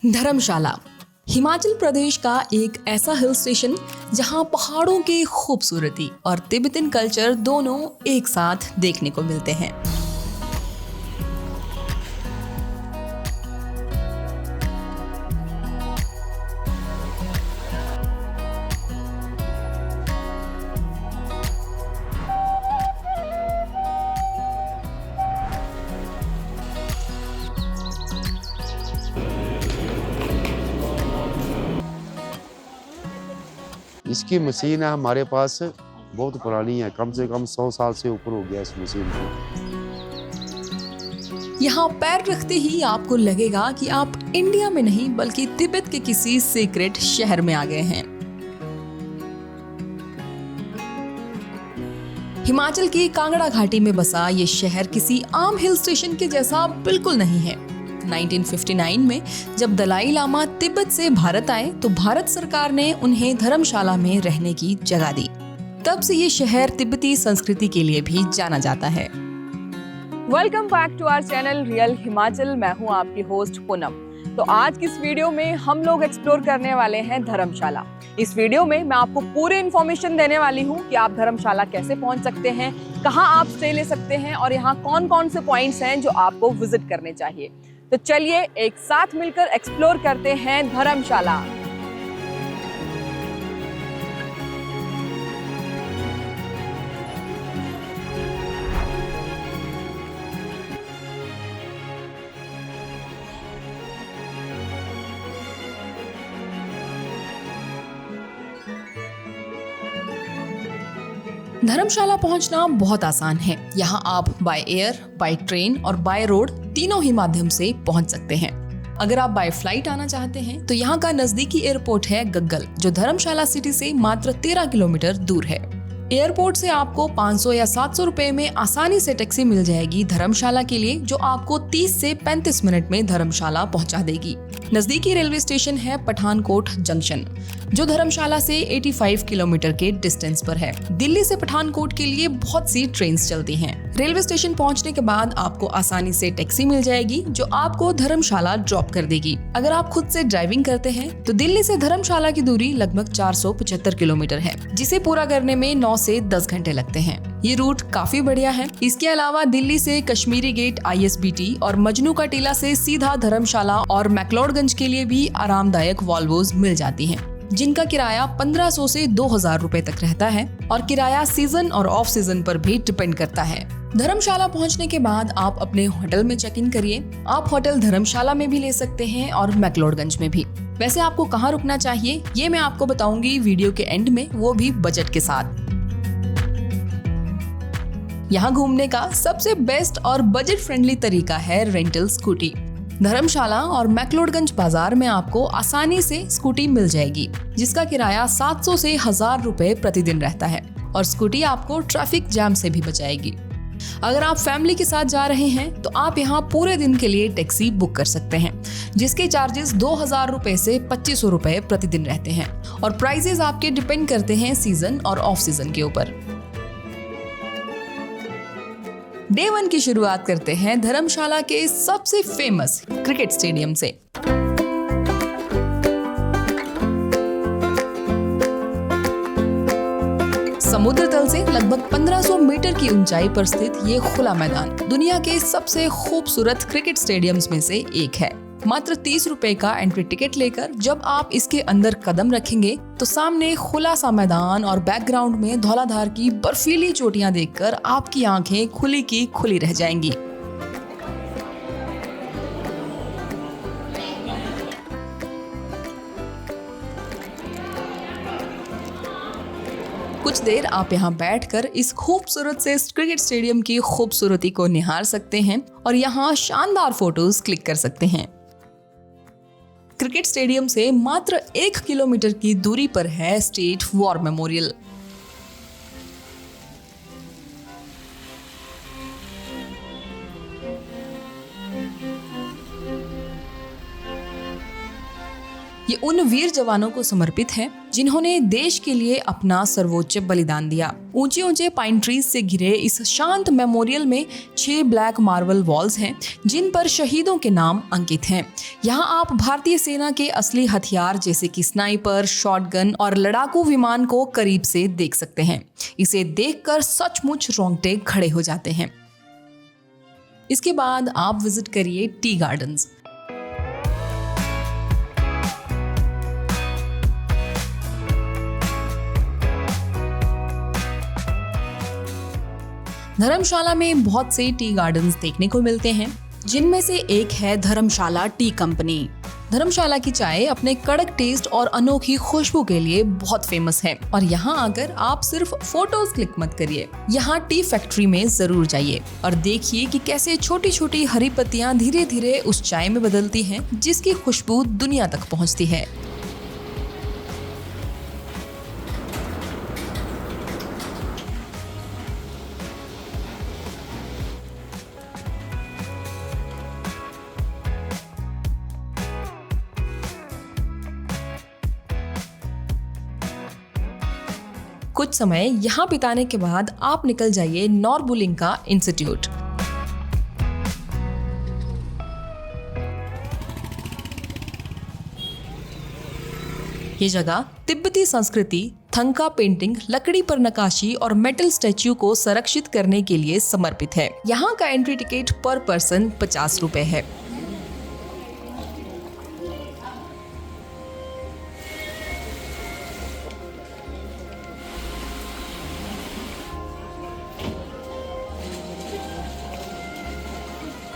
धर्मशाला हिमाचल प्रदेश का एक ऐसा हिल स्टेशन जहां पहाड़ों की खूबसूरती और तिब्बतन कल्चर दोनों एक साथ देखने को मिलते हैं। इसकी मशीन है हमारे पास, बहुत पुरानी है, कम से कम 100 साल से ऊपर हो गया इस मशीन को। यहाँ पैर रखते ही आपको लगेगा कि आप इंडिया में नहीं बल्कि तिब्बत के किसी सीक्रेट शहर में आ गए हैं। हिमाचल की कांगड़ा घाटी में बसा ये शहर किसी आम हिल स्टेशन के जैसा बिल्कुल नहीं है। 1959 में जब दलाई लामा तिब्बत से भारत आए तो भारत सरकार ने उन्हें धर्मशाला में रहने की जगह दी। तब से ये शहर तिब्बती संस्कृति के लिए भी जाना जाता है। Welcome back to our channel real Himachal. मैं हूँ आपकी होस्ट पूनम। तो आज की इस वीडियो में हम लोग एक्सप्लोर करने वाले हैं धर्मशाला। इस वीडियो में मैं आपको पूरे इन्फॉर्मेशन देने वाली हूँ कि आप धर्मशाला कैसे पहुँच सकते हैं, कहाँ आप स्टे ले सकते हैं और यहाँ कौन कौन से पॉइंट्स हैं जो आपको विजिट करने चाहिए। तो चलिए एक साथ मिलकर एक्सप्लोर करते हैं धर्मशाला। धर्मशाला पहुंचना बहुत आसान है। यहाँ आप बाय एयर, बाय ट्रेन और बाय रोड तीनों ही माध्यम से पहुंच सकते हैं। अगर आप बाय फ्लाइट आना चाहते हैं तो यहाँ का नजदीकी एयरपोर्ट है गग्गल, जो धर्मशाला सिटी से मात्र 13 किलोमीटर दूर है। एयरपोर्ट से आपको 500 या 700 रुपए में आसानी से टैक्सी मिल जाएगी धर्मशाला के लिए, जो आपको 30 से 35 मिनट में धर्मशाला पहुंचा देगी। नजदीकी रेलवे स्टेशन है पठानकोट जंक्शन, जो धर्मशाला से 85 किलोमीटर के डिस्टेंस पर है। दिल्ली से पठानकोट के लिए बहुत सी ट्रेन्स चलती हैं। रेलवे स्टेशन पहुंचने के बाद आपको आसानी से टैक्सी मिल जाएगी, जो आपको धर्मशाला ड्रॉप कर देगी। अगर आप खुद से ड्राइविंग करते हैं तो दिल्ली से धर्मशाला की दूरी लगभग 475 किलोमीटर है, जिसे पूरा करने में 9 से 10 घंटे लगते हैं। ये रूट काफी बढ़िया है। इसके अलावा दिल्ली से कश्मीरी गेट, ISBT और मजनू का टीला से सीधा धर्मशाला और मैक्लोडगंज के लिए भी आरामदायक वॉल्वोज मिल जाती हैं, जिनका किराया 1500 से 2000 रुपए तक रहता है और किराया सीजन और ऑफ सीजन पर भी डिपेंड करता है। धर्मशाला पहुंचने के बाद आप अपने होटल में चेक इन करिए। आप होटल धर्मशाला में भी ले सकते हैं और मैक्लोडगंज में भी। वैसे आपको कहाँ रुकना चाहिए ये मैं आपको बताऊंगी वीडियो के एंड में, वो भी बजट के साथ। यहाँ घूमने का सबसे बेस्ट और बजट फ्रेंडली तरीका है रेंटल स्कूटी। धर्मशाला और मैक्लोडगंज बाजार में आपको आसानी से स्कूटी मिल जाएगी, जिसका किराया 700 से 1000 रुपए प्रतिदिन रहता है और स्कूटी आपको ट्रैफिक जाम से भी बचाएगी। अगर आप फैमिली के साथ जा रहे हैं तो आप यहाँ पूरे दिन के लिए टैक्सी बुक कर सकते हैं, जिसके चार्जेस 2000 रुपए से 2500 रुपए प्रतिदिन रहते हैं और प्राइजेस आपके डिपेंड करते हैं सीजन और ऑफ सीजन के ऊपर। डे 1 की शुरुआत करते हैं धर्मशाला के सबसे फेमस क्रिकेट स्टेडियम से। समुद्र तल से लगभग 1500 मीटर की ऊंचाई पर स्थित ये खुला मैदान दुनिया के सबसे खूबसूरत क्रिकेट स्टेडियम्स में से एक है। मात्र 30 रुपए का एंट्री टिकट लेकर जब आप इसके अंदर कदम रखेंगे तो सामने खुला सा मैदान और बैकग्राउंड में धौलाधार की बर्फीली चोटियां देखकर आपकी आंखें खुली की खुली रह जाएंगी। कुछ देर आप यहाँ बैठकर इस खूबसूरत से क्रिकेट स्टेडियम की खूबसूरती को निहार सकते हैं और यहाँ शानदार फोटोज क्लिक कर सकते हैं। क्रिकेट स्टेडियम से मात्र 1 किलोमीटर की दूरी पर है स्टेट वॉर मेमोरियल। ये उन वीर जवानों को समर्पित है जिन्होंने देश के लिए अपना सर्वोच्च बलिदान दिया। ऊंचे ऊंचे पाइन ट्रीज से घिरे इस शांत मेमोरियल में 6 ब्लैक मार्बल वॉल्स हैं जिन पर शहीदों के नाम अंकित हैं। यहाँ आप भारतीय सेना के असली हथियार जैसे कि स्नाइपर, शॉटगन और लड़ाकू विमान को करीब से देख सकते हैं। इसे देखकर सचमुच रोंगटे खड़े हो जाते हैं। इसके बाद आप विजिट करिए टी गार्डन्स। धर्मशाला में बहुत से टी गार्डन्स देखने को मिलते हैं, जिनमें से एक है धर्मशाला टी कंपनी। धर्मशाला की चाय अपने कड़क टेस्ट और अनोखी खुशबू के लिए बहुत फेमस है और यहाँ आकर आप सिर्फ फोटोज क्लिक मत करिए, यहाँ टी फैक्ट्री में जरूर जाइए और देखिए कि कैसे छोटी छोटी हरी पत्तियां धीरे धीरे उस चाय में बदलती हैं जिसकी खुशबू दुनिया तक पहुँचती है। कुछ समय यहाँ बिताने के बाद आप निकल जाइए नॉर्बुलिंका इंस्टीट्यूट। ये जगह तिब्बती संस्कृति, थंका पेंटिंग, लकड़ी पर नक्काशी और मेटल स्टैच्यू को संरक्षित करने के लिए समर्पित है। यहाँ का एंट्री टिकट पर पर्सन 50 रुपए है।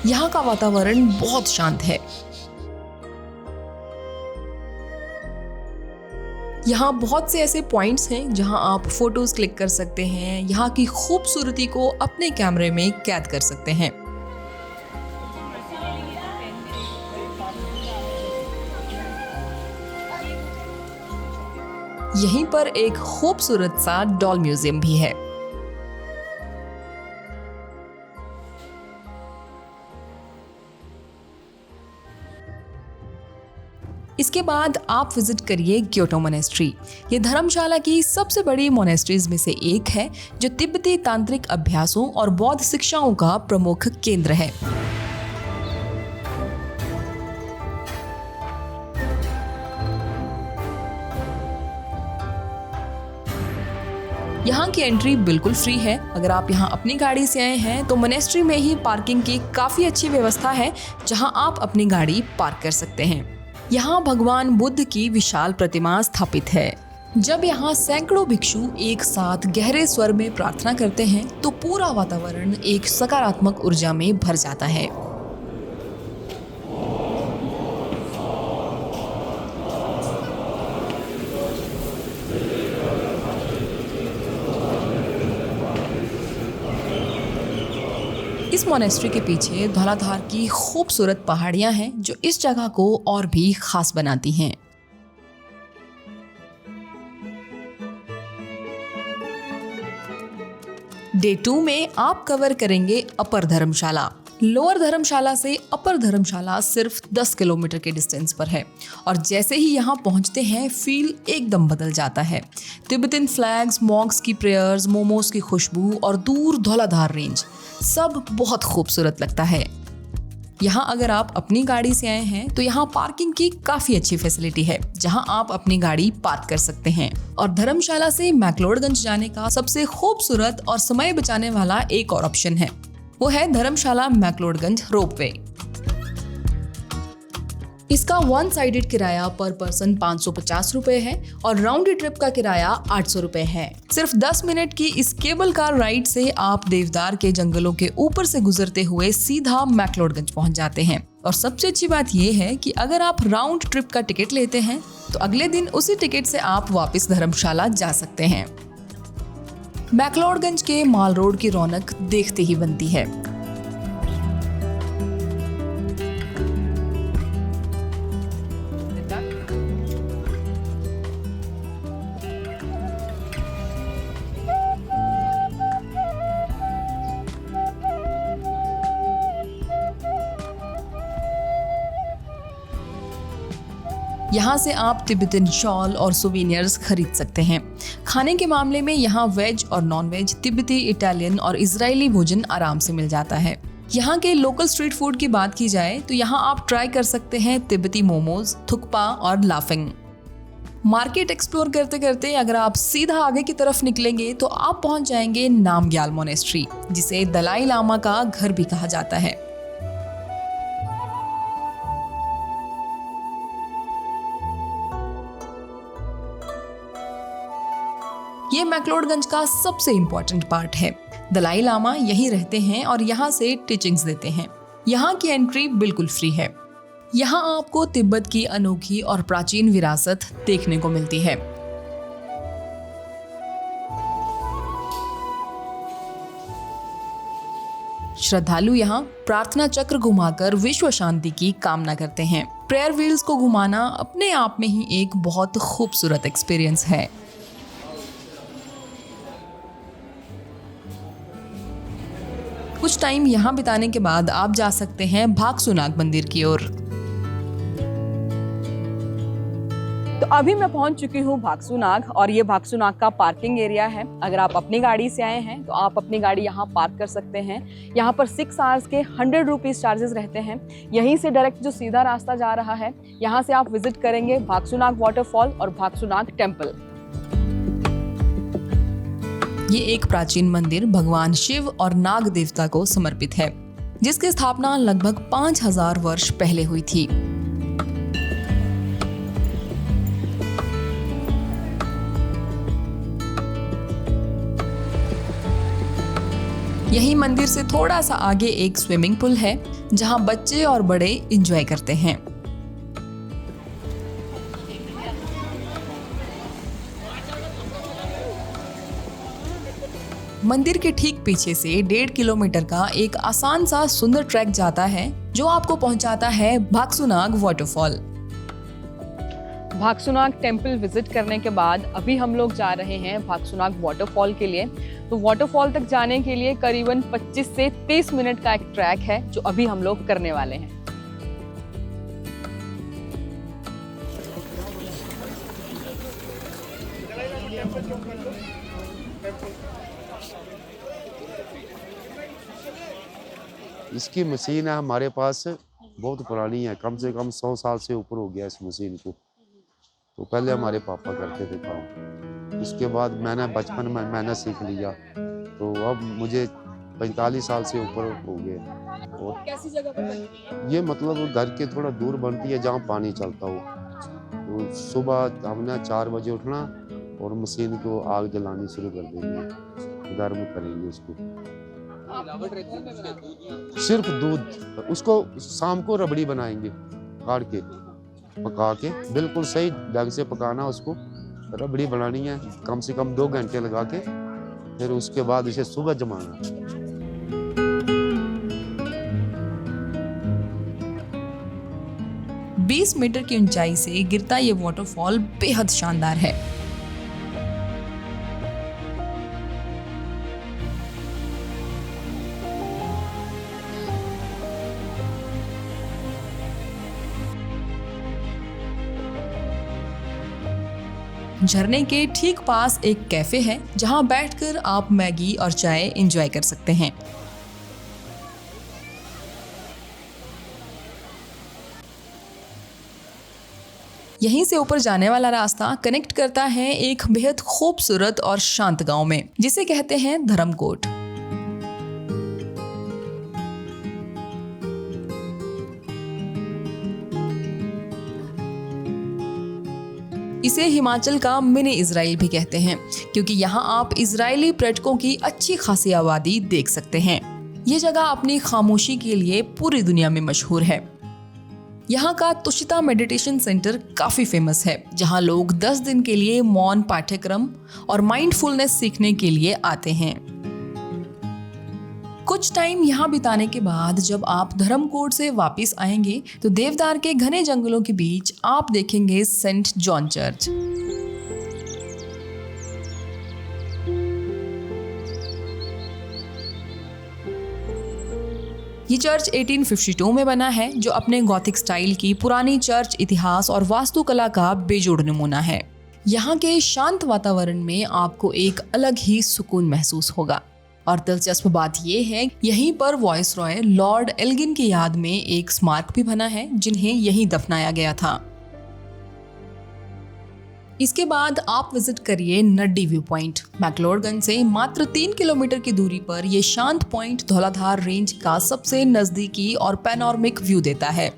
यहाँ का वातावरण बहुत शांत है। यहाँ बहुत से ऐसे पॉइंट्स हैं जहाँ आप फोटोज क्लिक कर सकते हैं, यहाँ की खूबसूरती को अपने कैमरे में कैद कर सकते हैं। यहीं पर एक खूबसूरत सा डॉल म्यूजियम भी है। इसके बाद आप विजिट करिए ग्योटो मोनेस्ट्री। ये धर्मशाला की सबसे बड़ी मोनेस्ट्रीज में से एक है जो तिब्बती तांत्रिक अभ्यासों और बौद्ध शिक्षाओं का प्रमुख केंद्र है। यहाँ की एंट्री बिल्कुल फ्री है। अगर आप यहाँ अपनी गाड़ी से आए हैं तो मोनेस्ट्री में ही पार्किंग की काफी अच्छी व्यवस्था है जहाँ आप अपनी गाड़ी पार्क कर सकते हैं। यहाँ भगवान बुद्ध की विशाल प्रतिमा स्थापित है। जब यहाँ सैकड़ों भिक्षु एक साथ गहरे स्वर में प्रार्थना करते हैं तो पूरा वातावरण एक सकारात्मक ऊर्जा में भर जाता है। इस मोनेस्ट्री के पीछे धौलाधार की खूबसूरत पहाड़ियां हैं जो इस जगह को और भी खास बनाती हैं। डे 2 में आप कवर करेंगे अपर धर्मशाला। लोअर धर्मशाला से अपर धर्मशाला सिर्फ 10 किलोमीटर के डिस्टेंस पर है और जैसे ही यहाँ पहुँचते हैं फील एकदम बदल जाता है। तिब्बतन फ्लैग्स, मॉन्क्स की प्रेयर्स, मोमोज की खुशबू और दूर धौलाधार रेंज सब बहुत खूबसूरत लगता है। यहाँ अगर आप अपनी गाड़ी से आए हैं तो यहाँ पार्किंग की काफी अच्छी फैसिलिटी है जहाँ आप अपनी गाड़ी पार्क कर सकते हैं। और धर्मशाला से मैक्लोडगंज जाने का सबसे खूबसूरत और समय बचाने वाला एक और ऑप्शन है, वो है धर्मशाला मैक्लोडगंज रोपवे। इसका वन साइडेड किराया पर पर्सन 550 रुपए है और राउंड ट्रिप का किराया 800 रुपए है। सिर्फ 10 मिनट की इस केबल कार राइड से आप देवदार के जंगलों के ऊपर से गुजरते हुए सीधा मैक्लोडगंज पहुंच जाते हैं। और सबसे अच्छी बात यह है कि अगर आप राउंड ट्रिप का टिकट लेते हैं तो अगले दिन उसी टिकट से आप वापस धर्मशाला जा सकते हैं। मैक्लोडगंज के माल रोड की रौनक देखते ही बनती है। यहाँ से आप तिब्बतन शॉल और सोवेनियर्स खरीद सकते हैं। खाने के मामले में यहाँ वेज और नॉन वेज, तिब्बती, इटालियन और इजरायली भोजन आराम से मिल जाता है। यहाँ के लोकल स्ट्रीट फूड की बात की जाए तो यहाँ आप ट्राई कर सकते हैं तिब्बती मोमोज, थुक्पा और लाफिंग। मार्केट एक्सप्लोर करते करते अगर आप सीधा आगे की तरफ निकलेंगे तो आप पहुंच जाएंगे नामग्याल मोनेस्ट्री, जिसे दलाई लामा का घर भी कहा जाता है। ये मैक्लोडगंज का सबसे इम्पोर्टेंट पार्ट है। दलाई लामा यहीं रहते हैं और यहाँ से टीचिंग्स देते हैं। यहाँ की एंट्री बिल्कुल फ्री है। यहाँ आपको तिब्बत की अनोखी और प्राचीन विरासत देखने को मिलती है। श्रद्धालु यहाँ प्रार्थना चक्र घुमाकर विश्व शांति की कामना करते हैं। प्रेयर व्हील्स को घुमाना अपने आप में ही एक बहुत खूबसूरत एक्सपीरियंस है। कुछ टाइम यहाँ बिताने के बाद आप जा सकते हैं भागसुनाग मंदिर की ओर। तो अभी मैं पहुंच चुकी हूँ भागसुनाग, और ये भागसुनाग का पार्किंग एरिया है। अगर आप अपनी गाड़ी से आए हैं तो आप अपनी गाड़ी यहाँ पार्क कर सकते हैं। यहाँ पर 6 आवर्स के 100 रुपीज़ चार्जेस रहते हैं। यहीं से डायरेक्ट जो सीधा रास्ता जा रहा है, यहाँ से आप विजिट करेंगे भागसुनाग वाटरफॉल और भागसुनाग टेम्पल। ये एक प्राचीन मंदिर भगवान शिव और नाग देवता को समर्पित है, जिसकी स्थापना लगभग 5000 वर्ष पहले हुई थी। यही मंदिर से थोड़ा सा आगे एक स्विमिंग पूल है, जहां बच्चे और बड़े एंजॉय करते हैं। मंदिर के ठीक पीछे से 1.5 किलोमीटर का एक आसान सा सुंदर ट्रैक जाता है, जो आपको पहुंचाता है Bhagsunag waterfall. Bhagsunag temple visit करने के बाद अभी हम लोग जा रहे हैं भागसुनाग वाटरफॉल के लिए। तो वाटरफॉल तक जाने के लिए करीबन 25 से 30 मिनट का एक ट्रैक है, जो अभी हम लोग करने वाले हैं। इसकी मशीन है हमारे पास, बहुत पुरानी है, कम से कम 100 साल से ऊपर हो गया इस मशीन को। तो पहले हमारे पापा करते थे काम, उसके बाद मैंने बचपन में मैंने सीख लिया, तो अब मुझे 45 साल से ऊपर हो गए। और कैसी जगह पर बनती है? ये मतलब घर के थोड़ा दूर बनती है जहाँ पानी चलता हो। तो सुबह हमने 4 बजे उठना और मशीन को आग जलानी शुरू कर देंगे, गर्म करेंगे उसको। सिर्फ दूध, उसको शाम को रबड़ी बनाएंगे, काट के पका के बिल्कुल सही ढंग से पकाना, उसको रबड़ी बनानी है कम से कम 2 घंटे लगा के, फिर उसके बाद इसे सुबह जमाना। 20 मीटर की ऊंचाई से गिरता ये वाटरफॉल बेहद शानदार है। झरने के ठीक पास एक कैफे है, जहां बैठकर आप मैगी और चाय एंजॉय कर सकते हैं। यहीं से ऊपर जाने वाला रास्ता कनेक्ट करता है एक बेहद खूबसूरत और शांत गांव में, जिसे कहते हैं धर्मकोट। इसे हिमाचल का मिनी इजराइल भी कहते हैं, क्योंकि यहाँ आप इजरायली पर्यटकों की अच्छी खासी आबादी देख सकते हैं। ये जगह अपनी खामोशी के लिए पूरी दुनिया में मशहूर है। यहाँ का तुशिता मेडिटेशन सेंटर काफी फेमस है, जहाँ लोग 10 दिन के लिए मौन पाठ्यक्रम और माइंडफुलनेस सीखने के लिए आते हैं। कुछ टाइम यहाँ बिताने के बाद जब आप धर्मकोट से वापस आएंगे तो देवदार के घने जंगलों के बीच आप देखेंगे सेंट जॉन चर्च। ये चर्च 1852 में बना है, जो अपने गॉथिक स्टाइल की पुरानी चर्च इतिहास और वास्तुकला का बेजोड़ नमूना है। यहाँ के शांत वातावरण में आपको एक अलग ही सुकून महसूस होगा। और दिलचस्प बात यह है, यहीं पर वॉइसरॉय लॉर्ड एल्गिन की याद में एक स्मारक भी बना है, जिन्हें यहीं दफनाया गया था। इसके बाद आप विजिट करिए नड्डी व्यू पॉइंट। मैक्लोडगंज से मात्र 3 किलोमीटर की दूरी पर यह शांत पॉइंट धौलाधार रेंज का सबसे नजदीकी और पैनोरमिक व्यू देता है।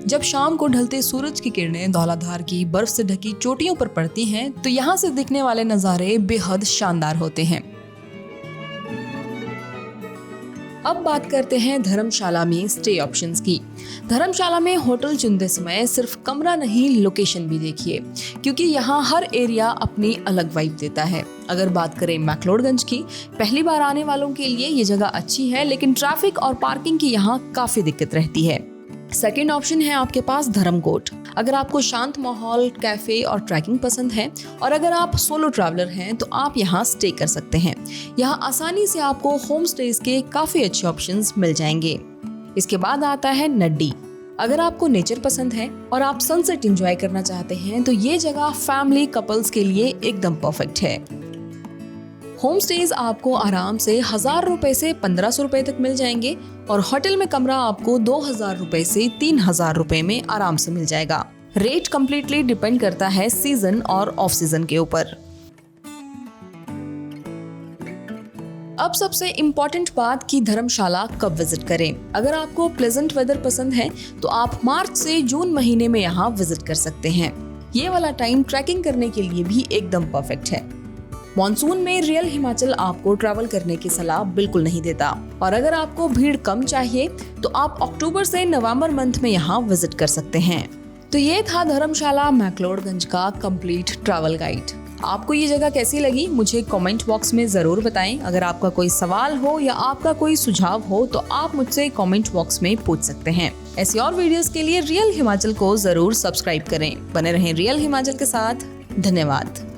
जब शाम को ढलते सूरज की किरणें धौलाधार की बर्फ से ढकी चोटियों पर पड़ती हैं, तो यहाँ से दिखने वाले नज़ारे बेहद शानदार होते हैं। अब बात करते हैं धर्मशाला में स्टे ऑप्शंस की। धर्मशाला में होटल चुनते समय सिर्फ कमरा नहीं, लोकेशन भी देखिए, क्योंकि यहाँ हर एरिया अपनी अलग वाइब देता है। अगर बात करें मैक्लोडगंज की, पहली बार आने वालों के लिए ये जगह अच्छी है, लेकिन ट्रैफिक और पार्किंग की यहाँ काफी दिक्कत रहती है। सेकेंड ऑप्शन है आपके पास धर्मकोट। अगर आपको शांत माहौल, कैफे और ट्रैकिंग पसंद है, और अगर आप सोलो ट्रैवलर हैं, तो आप यहाँ स्टे कर सकते हैं। यहाँ आसानी से आपको होम स्टेज के काफी अच्छे ऑप्शंस मिल जाएंगे। इसके बाद आता है नड्डी। अगर आपको नेचर पसंद है और आप सनसेट एंजॉय करना चाहते हैं, तो ये जगह फैमिली कपल्स के लिए एकदम परफेक्ट है। होम स्टेज आपको आराम से 1000 रुपए से 1500 रुपए तक मिल जाएंगे, और होटल में कमरा आपको 2000 रुपए से 3000 रुपए में आराम से मिल जाएगा। रेट कम्प्लीटली डिपेंड करता है सीजन और ऑफ सीजन के ऊपर। अब सबसे इम्पोर्टेंट बात कि धर्मशाला कब विजिट करें। अगर आपको प्लेजेंट वेदर पसंद है, तो आप मार्च से जून महीने में यहाँ विजिट कर सकते हैं। ये वाला टाइम ट्रैकिंग करने के लिए भी एकदम परफेक्ट है। मॉनसून में रियल हिमाचल आपको ट्रैवल करने की सलाह बिल्कुल नहीं देता, और अगर आपको भीड़ कम चाहिए, तो आप अक्टूबर से नवंबर मंथ में यहाँ विजिट कर सकते हैं। तो ये था धर्मशाला मैक्लोडगंज का कंप्लीट ट्रैवल गाइड। आपको ये जगह कैसी लगी, मुझे कमेंट बॉक्स में ज़रूर बताएं। अगर आपका कोई सवाल हो या आपका कोई सुझाव हो, तो आप मुझसे कमेंट बॉक्स में पूछ सकते हैं। ऐसी और वीडियोस के लिए रियल हिमाचल को ज़रूर सब्सक्राइब करें। बने रहें रियल हिमाचल के साथ। धन्यवाद।